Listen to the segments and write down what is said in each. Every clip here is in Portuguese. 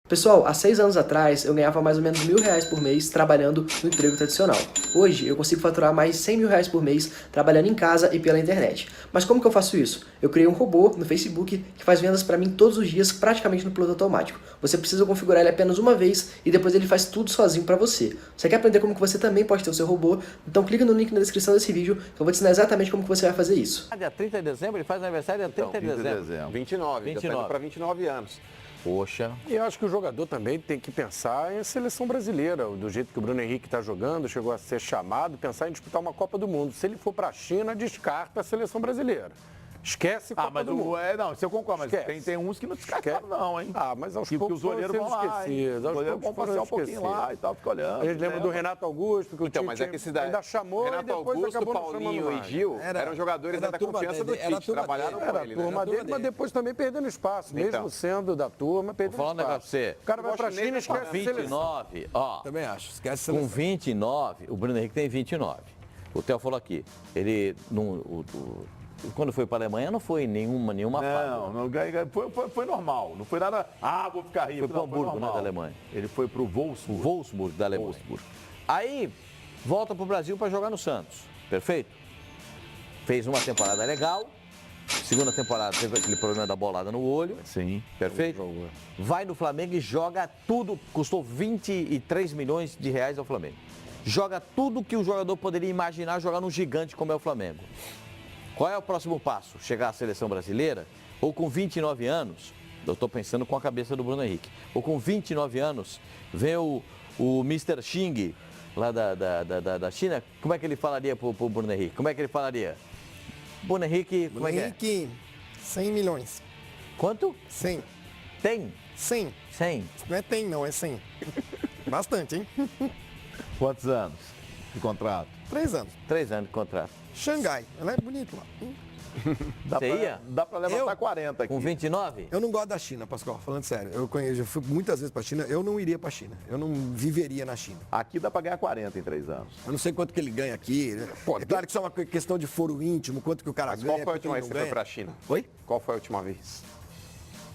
Pessoal, há 6 anos atrás eu ganhava mais ou menos R$1.000 por mês trabalhando no emprego tradicional. Hoje eu consigo faturar mais de R$100.000 por mês trabalhando em casa e pela internet. Mas como que eu faço isso? Eu criei um robô no Facebook que faz vendas para mim todos os dias praticamente no piloto automático. Você precisa configurar ele apenas uma vez e depois ele faz tudo sozinho para você. Você quer aprender como que você também pode ter o seu robô? Então clica no link na descrição desse vídeo que eu vou te ensinar exatamente como que você vai fazer isso. Dia 30 de dezembro, ele faz aniversário dia 30 de dezembro. 29, já tá indo para 29 anos. Poxa. E eu acho que o jogador também tem que pensar em seleção brasileira, do jeito que o Bruno Henrique está jogando, chegou a ser chamado, pensar em disputar uma Copa do Mundo. Se ele for para a China, descarta a seleção brasileira. Esquece Copa do Mundo. Não, isso eu concordo, mas tem uns que não descartaram não, hein? Mas aos poucos os olheiros vão lá, os olheiros vão passear um pouquinho lá e tal, fica olhando. A gente lembra do Renato Augusto, que o Tite mas é que esse daí, ainda chamou Renato e depois Augusto, acabou não Paulinho chamando e mais. Gil eram jogadores da confiança do Tite, trabalharam com ele, turma dele, mas depois também perdendo espaço, mesmo sendo da turma, perdendo Vou falar um negócio pra você. O cara vai pra China e esquece Com 29, ó. Também acho, esquece. Com 29, o Bruno Henrique tem 29. O Theo falou aqui, ele quando foi para a Alemanha não foi nenhuma foi normal, não foi nada, vou ficar rico. Foi para o Hamburgo, né, da Alemanha. Ele foi para o Wolfsburg. Wolfsburg, da Alemanha. Aí, volta para o Brasil para jogar no Santos, perfeito? Fez uma temporada legal, segunda temporada teve aquele problema da bolada no olho. Sim. Perfeito? Vai no Flamengo e joga tudo, custou 23 milhões de reais ao Flamengo. Joga tudo que o jogador poderia imaginar jogar num gigante como é o Flamengo. Qual é o próximo passo? Chegar à seleção brasileira? Ou com 29 anos, eu estou pensando com a cabeça do Bruno Henrique, ou com 29 anos, vem o Mr. Xing, lá da China, como é que ele falaria pro Bruno Henrique? Como é que ele falaria? Bruno Henrique, como é que é? Henrique, 100 milhões. Quanto? 100. Tem? 100. 100. Não é tem, não, é 100. Bastante, hein? Quantos anos de contrato? 3 anos. 3 anos de contrato. Xangai, ela é bonita lá. Dá pra levantar 40 aqui. Com 29? Eu não gosto da China, Pascoal, falando sério. Eu já fui muitas vezes pra China, eu não iria pra China. Eu não viveria na China. Aqui dá pra ganhar 40 em 3 anos. Eu não sei quanto que ele ganha aqui. Né? É claro que isso é uma questão de foro íntimo, quanto que o cara ganha. Qual foi a última vez que você foi pra China? Oi? Qual foi a última vez?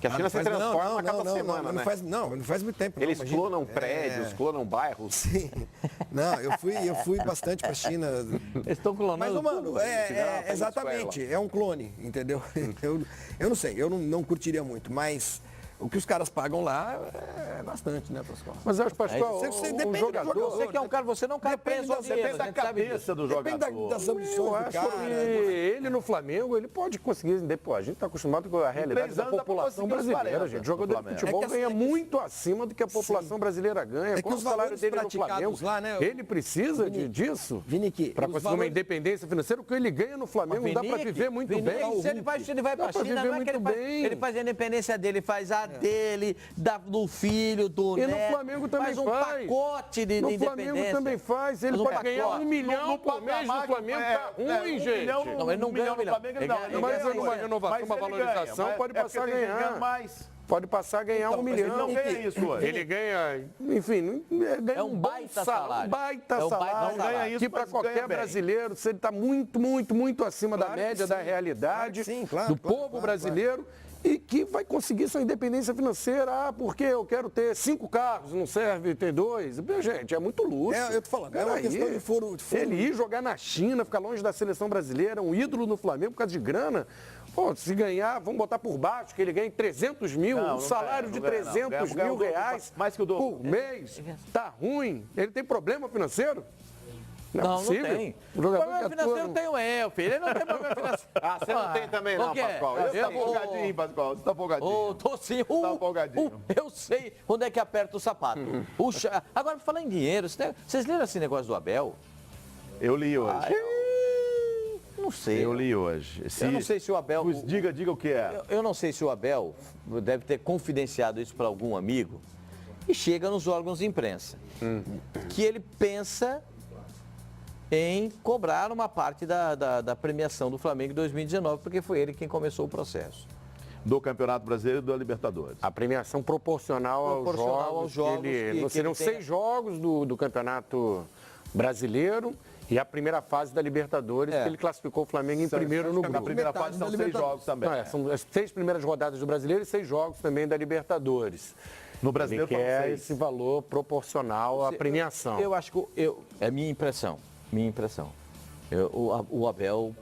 Porque a China se transforma a cada semana, né? Não faz muito tempo. Eles clonam prédios, clonam bairros. Sim. Não, eu fui bastante pra China. Eles estão clonando. Mas, mano, exatamente, é um clone, entendeu? Eu não sei, eu não curtiria muito, mas o que os caras pagam lá é bastante, né, Pascoal? Mas eu acho, Pascoal, depende do jogador. Você que é um cara, você não é um cara preso ao dinheiro, Depende da cabeça do jogador. Depende das ambições Eu do acho cara. que ele no Flamengo, ele pode conseguir. Depois, a gente está acostumado com a realidade 3 da anos dá pra população conseguir uns brasileira, 40 gente. O jogador de no futebol Flamengo. ganha muito acima do que a população brasileira ganha. É que Qual os o salário valores dele no praticados Flamengo? lá, né, Ele precisa disso Vinique, para os conseguir uma valores- independência financeira. O que ele ganha no Flamengo não dá para viver muito bem. Se ele vai Dá pra pra China, viver não é que muito bem. ele faz a independência dele, ele faz a dele, do filho, do E no neto. Flamengo também faz um faz. pacote de No independência. Flamengo também faz. Ele Mas um pode ganhar pacote. 1 milhão por mês no Flamengo. Tá ruim, gente. Não, ele não ganha 1 milhão. Flamengo, ele não. Ele Mas ganha uma renovação, uma valorização, pode passar a ganhar. mais. Pode passar a ganhar 1 mas milhão. ele não ganha isso hoje. Ele ganha, enfim, ganha É um bom baita salário. salário. Baita É um baita salário. salário. Ganha isso, Que para mas ganha qualquer bem. brasileiro, se ele está muito acima da Claro que média, sim. da realidade, Claro que sim, claro, do claro, povo claro, brasileiro. E que vai conseguir sua independência financeira. Porque eu quero ter 5 carros, não serve ter 2. Gente, é muito luxo. Eu tô falando, é uma Peraí. questão de foro. Ele ir jogar na China, ficar longe da seleção brasileira, um ídolo no Flamengo por causa de grana. Pô, se ganhar, vamos botar por baixo, que ele ganha 300 mil, Não, um não salário ganha, de não ganha, não. 300 Ganha mil o dobro, reais mais que o dobro. por mês. Tá ruim. Ele tem problema financeiro? Não, é Não possível. tem. O jogador Problema que financeiro atua tem o El, filho. Ele não tem problema financeiro. Você não tem também não, O quê? Pascoal. Você tá folgadinho, Pascoal. Você tá folgadinho. Tô sim. Tá folgadinho. Eu sei onde é que aperta o sapato. Puxa. Agora, pra falar em dinheiro, vocês leram esse negócio do Abel? Eu li hoje. Não sei. Eu li hoje. Eu não sei se o Abel... Diga o que é. Eu não sei se o Abel deve ter confidenciado isso para algum amigo e chega nos órgãos de imprensa. Que ele pensa em cobrar uma parte da premiação do Flamengo em 2019, porque foi ele quem começou o processo. Do Campeonato Brasileiro e da Libertadores. A premiação proporcional aos jogos. Serão 6 jogos do Campeonato Brasileiro e a primeira fase da Libertadores, que ele classificou o Flamengo em primeiro no Na grupo. primeira fase são 6 jogos também. Não, são as 6 primeiras rodadas do Brasileiro e 6 jogos também da Libertadores. No brasileiro Ele quer foram 6. esse valor proporcional à premiação. Eu acho que é minha impressão. O Abel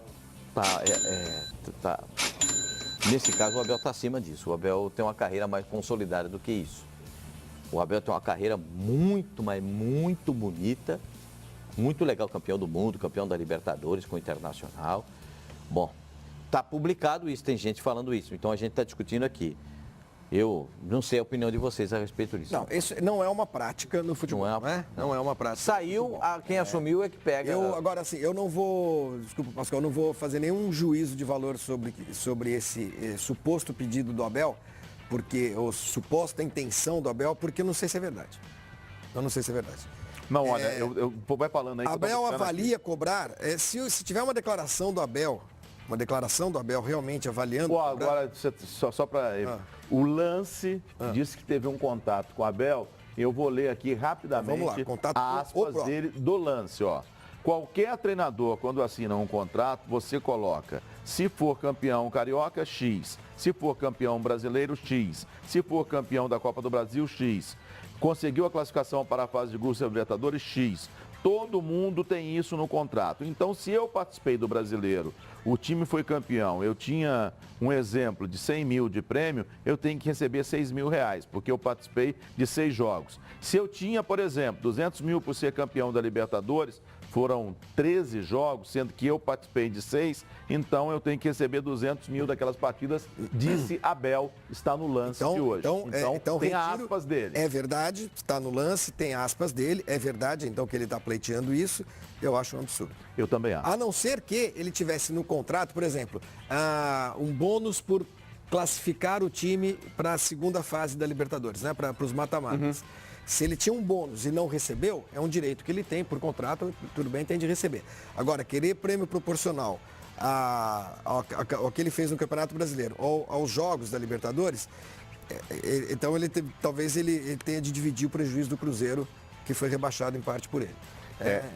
tá nesse caso o Abel está acima disso. O Abel tem uma carreira mais consolidada do que isso. O Abel tem uma carreira muito, mas muito bonita, muito legal, campeão do mundo, campeão da Libertadores com o Internacional. Bom, tá publicado isso, tem gente falando isso. Então a gente está discutindo aqui. Eu não sei a opinião de vocês a respeito disso. Não, isso não é uma prática no futebol. Não é uma prática. Saiu, quem assumiu é que pega. Agora, assim, eu não vou, desculpa, Pascoal, eu não vou fazer nenhum juízo de valor sobre esse suposto pedido do Abel, ou suposta intenção do Abel, porque eu não sei se é verdade. Eu não sei se é verdade. Não, olha, eu vai falando aí. Abel avalia cobrar, se tiver uma declaração do Abel, realmente avaliando... Pô, agora, só para... O Lance disse que teve um contato com o Abel. Eu vou ler aqui rapidamente. Vamos lá, contato a aspas dele do Lance, ó. Qualquer treinador, quando assina um contrato, você coloca, se for campeão carioca, X. Se for campeão brasileiro, X. Se for campeão da Copa do Brasil, X. Conseguiu a classificação para a fase de grupos da Libertadores, X. Todo mundo tem isso no contrato. Então, se eu participei do brasileiro, o time foi campeão, eu tinha um exemplo de 100 mil de prêmio, eu tenho que receber 6 mil reais, porque eu participei de 6 jogos. Se eu tinha, por exemplo, 200 mil por ser campeão da Libertadores, foram 13 jogos, sendo que eu participei de 6, então eu tenho que receber 200 mil daquelas partidas, disse Abel, está no Lance de hoje. Então tem aspas dele. É verdade, está no Lance, tem aspas dele, é verdade, então que ele está pleiteando isso, eu acho um absurdo. Eu também acho. A não ser que ele tivesse no contrato, por exemplo, um bônus por classificar o time para a segunda fase da Libertadores, né, para os mata-matas. Se ele tinha um bônus e não recebeu, é um direito que ele tem por contrato, tudo bem, tem de receber. Agora, querer prêmio proporcional ao que ele fez no Campeonato Brasileiro ou aos jogos da Libertadores, então talvez ele tenha de dividir o prejuízo do Cruzeiro, que foi rebaixado em parte por ele.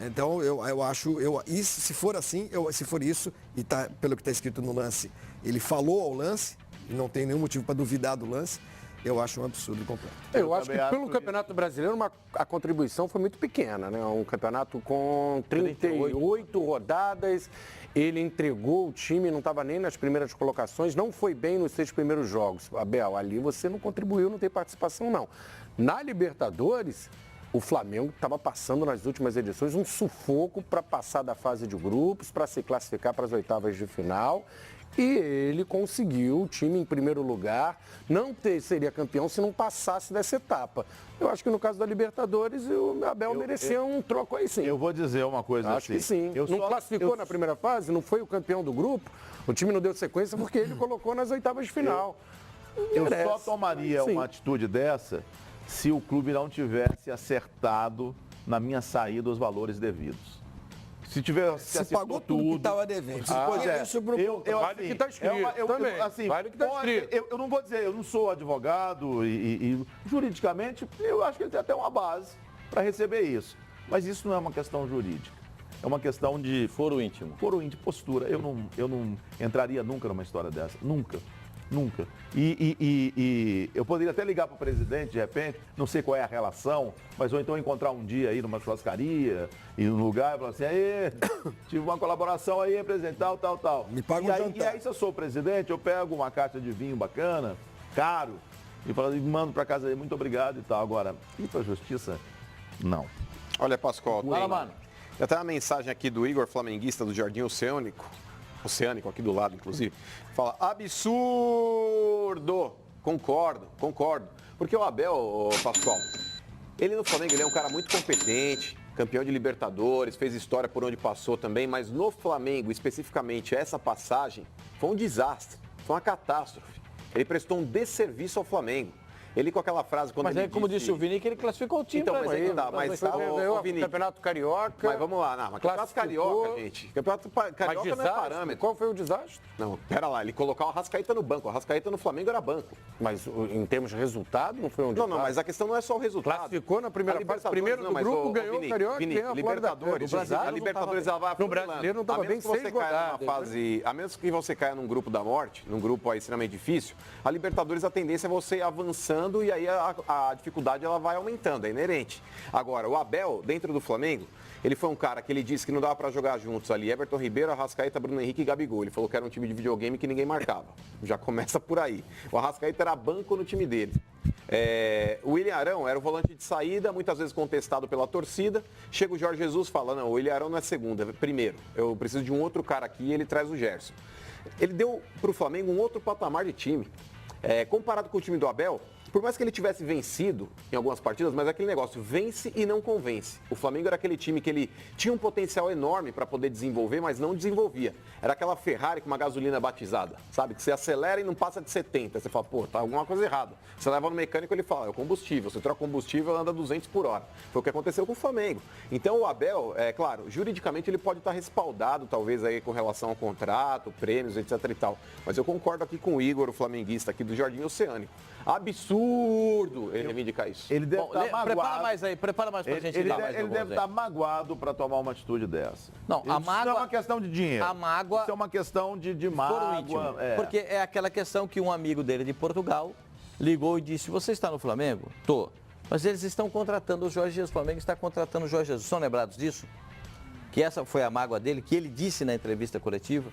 Então eu acho, se for assim, se for isso, e pelo que está escrito no Lance, ele falou ao Lance, e não tem nenhum motivo para duvidar do Lance, eu acho um absurdo completo. Eu acho que pelo Campeonato Brasileiro a contribuição foi muito pequena, né? Um campeonato com 38 rodadas, ele entregou o time, não estava nem nas primeiras colocações, não foi bem nos 6 primeiros jogos. Abel, ali você não contribuiu, não tem participação não. Na Libertadores, o Flamengo estava passando nas últimas edições um sufoco para passar da fase de grupos, para se classificar para as oitavas de final. E ele conseguiu o time em primeiro lugar, seria campeão se não passasse dessa etapa. Eu acho que no caso da Libertadores, o Abel merecia um troco aí sim. Eu vou dizer uma coisa acho que sim. Classificou na primeira fase, não foi o campeão do grupo, o time não deu sequência porque ele colocou nas oitavas de final. Eu só tomaria uma atitude dessa se o clube não tivesse acertado na minha saída os valores devidos. Se pagou tudo que estava devendo. Vale que está escrito também. Vale que está escrito. Eu não vou dizer, eu não sou advogado e juridicamente eu acho que ele tem até uma base para receber isso. Mas isso não é uma questão jurídica. É uma questão de foro íntimo. Foro íntimo, postura. Eu não entraria nunca numa história dessa. Nunca. E eu poderia até ligar para o presidente, de repente, não sei qual é a relação, mas ou então encontrar um dia aí numa churrascaria, ir num lugar e falar assim, aí, tive uma colaboração aí, presidente, tal. Me paga um jantar. E aí, se eu sou o presidente, eu pego uma caixa de vinho bacana, caro, e mando para casa aí, muito obrigado e tal. Agora, ir para a justiça, não. Olha, Pascoal, fala, mano. Já tem uma mensagem aqui do Igor, flamenguista do Jardim Oceânico, aqui do lado, inclusive, fala, absurdo! Concordo. Porque o Abel, Pascoal, ele no Flamengo, ele é um cara muito competente, campeão de Libertadores, fez história por onde passou também, mas no Flamengo, especificamente, essa passagem foi um desastre, foi uma catástrofe. Ele prestou um desserviço ao Flamengo. Ele com aquela frase... Mas é como disse o Vini, que ele classificou o time. Então, mas ganhou o Campeonato Carioca. Mas vamos lá, mas Campeonato Carioca, gente. Campeonato Carioca não é parâmetro. Qual foi o desastre? Não, pera lá, ele colocar o Arrascaeta no banco. O Arrascaeta no Flamengo era banco. Mas em termos de resultado, não foi um desastre? Não, mas a questão não é só o resultado. Classificou na primeira fase, primeiro do grupo, ganhou o Carioca e ganhou a Libertadores. A Libertadores, ela vai no brasileiro não estava bem 6 rodadas. A menos que você caia num grupo da morte, num grupo extremamente difícil, a Libertadores, a tendência é você avançando jogando e aí a dificuldade ela vai aumentando, é inerente. Agora, o Abel, dentro do Flamengo, ele foi um cara que ele disse que não dava para jogar juntos ali, Everton Ribeiro, Arrascaeta, Bruno Henrique e Gabigol. Ele falou que era um time de videogame que ninguém marcava. Já começa por aí. O Arrascaeta era banco no time dele. O William Arão era o volante de saída, muitas vezes contestado pela torcida. Chega o Jorge Jesus e fala, não, o William Arão não é segunda, é primeiro. Eu preciso de um outro cara aqui e ele traz o Gerson. Ele deu para o Flamengo um outro patamar de time. Comparado com o time do Abel, por mais que ele tivesse vencido em algumas partidas, mas aquele negócio, vence e não convence. O Flamengo era aquele time que ele tinha um potencial enorme para poder desenvolver, mas não desenvolvia. Era aquela Ferrari com uma gasolina batizada, sabe? Que você acelera e não passa de 70. Você fala, pô, tá alguma coisa errada. Você leva no mecânico, ele fala, é o combustível. Você troca combustível, anda 200 por hora. Foi o que aconteceu com o Flamengo. Então o Abel, claro, juridicamente ele pode estar respaldado, talvez aí com relação ao contrato, prêmios, etc e tal. Mas eu concordo aqui com o Igor, o flamenguista aqui do Jardim Oceânico. Absurdo ele reivindicar isso. Ele deve estar magoado. Prepara mais pra gente dar mais Ele alguns deve aí. estar magoado para tomar uma atitude dessa. Não, a Isso mágoa... não é uma questão de dinheiro. A mágoa... Isso é uma questão de mágoa. íntimo. Porque é aquela questão que um amigo dele de Portugal ligou e disse, você está no Flamengo? Tô. Mas eles estão contratando o Jorge Jesus. O Flamengo está contratando o Jorge Jesus. São lembrados disso? Que essa foi a mágoa dele, que ele disse na entrevista coletiva.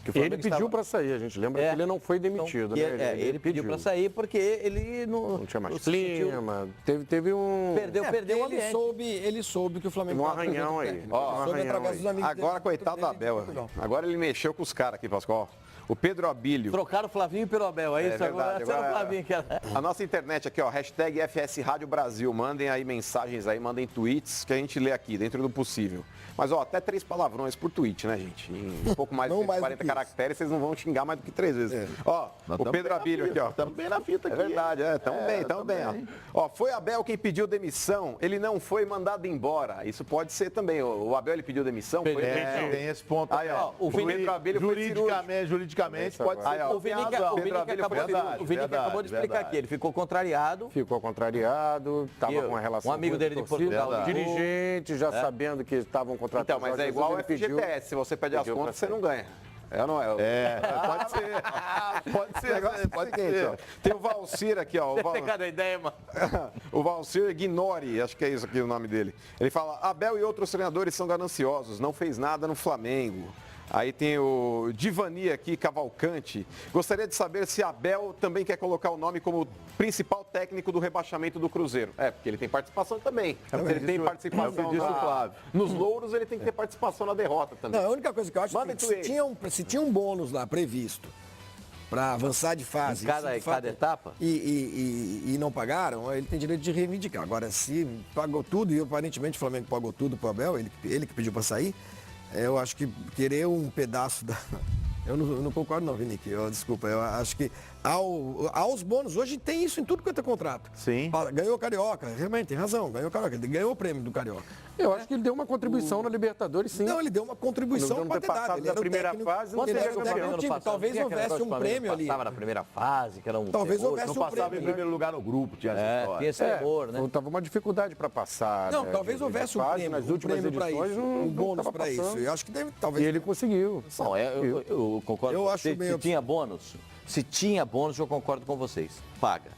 Que ele pediu para sair, a gente lembra que ele não foi demitido, então, né? Ele pediu para sair porque ele não tinha mais clima, teve um... Perdeu o ambiente. Ele soube que o Flamengo... Um arranhão aí. Agora, coitado do Abel. Agora ele mexeu com os caras aqui, Pascoal. O Pedro Abílio. Trocaram o Flavinho pelo Abel, é isso? Verdade, Agora o Flavinho que era... A nossa internet aqui, ó, hashtag FS Rádio Brasil. Mandem aí mensagens aí, mandem tweets que a gente lê aqui, dentro do possível. Mas, ó, até 3 palavrões por tweet, né, gente? Em um pouco mais de 40 caracteres, vocês não vão xingar mais do que 3 vezes. Ó, o Pedro Abílio aqui, ó. Estamos bem na fita aqui. É verdade, tamo bem. Ó, foi Abel quem pediu demissão, ele não foi mandado embora. Isso pode ser também. O Abel, ele pediu demissão? Tem esse ponto. Aí, ó, o Pedro Abílio juridicamente pode ser. O Vini acabou de explicar aqui, ele ficou contrariado. Estava com uma relação um amigo dele de Portugal. Dirigente, já sabendo que estavam contratando. Então, mas é igual o FGTS, se você pede as contas, você não ganha. Não é? Pode ser. Pode ser. Tem o Valcir aqui, ó. Cada ideia, mano. O Valcir Ignore, acho que é isso aqui o nome dele. Ele fala, Abel e outros treinadores são gananciosos, não fez nada no Flamengo. Aí tem o Divani aqui, Cavalcante. Gostaria de saber se Abel também quer colocar o nome como principal técnico do rebaixamento do Cruzeiro. Porque ele tem participação também. Ele tem participação nos louros, ele tem que ter participação na derrota também. Não, a única coisa que eu acho é que se tinha um bônus lá previsto para avançar de fase, cada etapa, e não pagaram, ele tem direito de reivindicar. Agora, se pagou tudo, e aparentemente o Flamengo pagou tudo para o Abel, ele que pediu para sair, eu acho que querer um pedaço da... Eu não concordo não, Vinique. Desculpa, eu acho que aos bônus, hoje tem isso em tudo quanto é contrato. Sim. Ganhou o Carioca, realmente, tem razão, ganhou o Carioca, ele ganhou o prêmio do Carioca. Eu acho que ele deu uma contribuição na Libertadores, sim. Não, ele deu uma contribuição para ter passado da primeira fase, não ele era o técnico do time. Talvez houvesse um prêmio ali. Passava na primeira fase, que era um talvez houvesse não passava em primeiro lugar no grupo, tinha essa história. Tinha esse terror, né? Tava uma dificuldade para passar. Não, talvez houvesse um prêmio, nas últimas edições, um bônus para isso. Eu acho que talvez... E ele conseguiu. Bom, eu concordo. Eu acho se tinha bônus, eu concordo com vocês. Paga.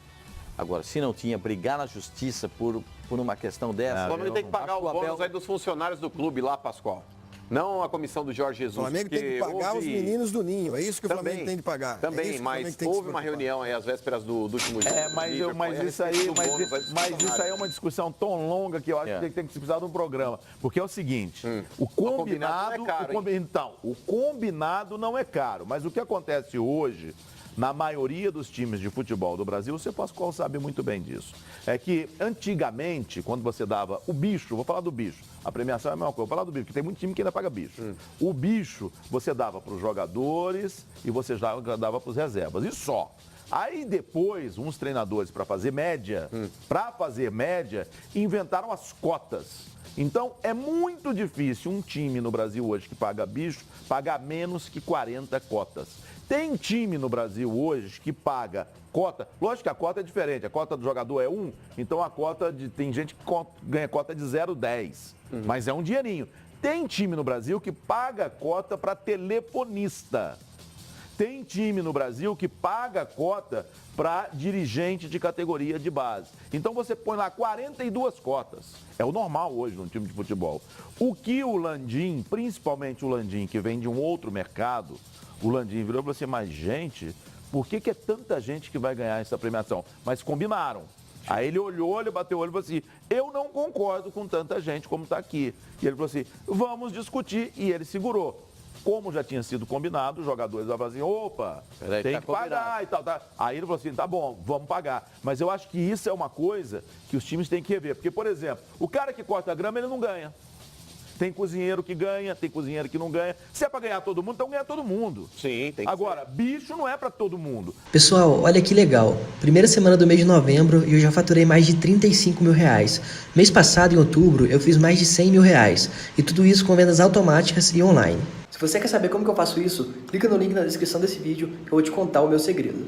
Agora, se não tinha, brigar na justiça por uma questão dessa... O Flamengo tem que pagar o bônus aí dos funcionários do clube lá, Pascoal. Não a comissão do Jorge Jesus. O Flamengo tem que pagar os meninos do Ninho, é isso que o Flamengo tem que pagar. Também, mas houve uma reunião aí às vésperas do último dia. Mas isso aí é uma discussão tão longa que eu acho que tem que precisar de um programa. Porque é o seguinte, o combinado não é caro, o combinado não é caro, mas o que acontece hoje... Na maioria dos times de futebol do Brasil, você Pascoal sabe muito bem disso. É que antigamente, quando você dava o bicho, vou falar do bicho, a premiação é a mesma coisa, vou falar do bicho, porque tem muito time que ainda paga bicho. O bicho você dava para os jogadores e você já dava para os reservas, e só. Aí depois, uns treinadores para fazer média, inventaram as cotas. Então, é muito difícil um time no Brasil hoje que paga bicho, pagar menos que 40 cotas. Tem time no Brasil hoje que paga cota, lógico que a cota é diferente, a cota do jogador é 1, então a cota tem gente que ganha cota de 0,10, mas é um dinheirinho. Tem time no Brasil que paga cota para telefonista. Tem time no Brasil que paga cota para dirigente de categoria de base. Então você põe lá 42 cotas. É o normal hoje num time de futebol. O que o Landim, principalmente o Landim, que vem de um outro mercado, o Landim virou e falou assim, mas gente, por que é tanta gente que vai ganhar essa premiação? Mas combinaram. Aí ele olhou, ele bateu o olho e falou assim, eu não concordo com tanta gente como está aqui. E ele falou assim, vamos discutir. E ele segurou. Como já tinha sido combinado, os jogadores falavam assim, opa, tem que pagar e tal. Tá. Aí ele falou assim, tá bom, vamos pagar. Mas eu acho que isso é uma coisa que os times têm que rever. Porque, por exemplo, o cara que corta a grama, ele não ganha. Tem cozinheiro que ganha, tem cozinheiro que não ganha. Se é para ganhar todo mundo, então ganha todo mundo. Sim, tem que Agora, bicho não é para todo mundo. Pessoal, olha que legal. Primeira semana do mês de novembro e eu já faturei mais de 35 mil reais. Mês passado, em outubro, eu fiz mais de 100 mil reais. E tudo isso com vendas automáticas e online. Se você quer saber como que eu faço isso, clica no link na descrição desse vídeo que eu vou te contar o meu segredo.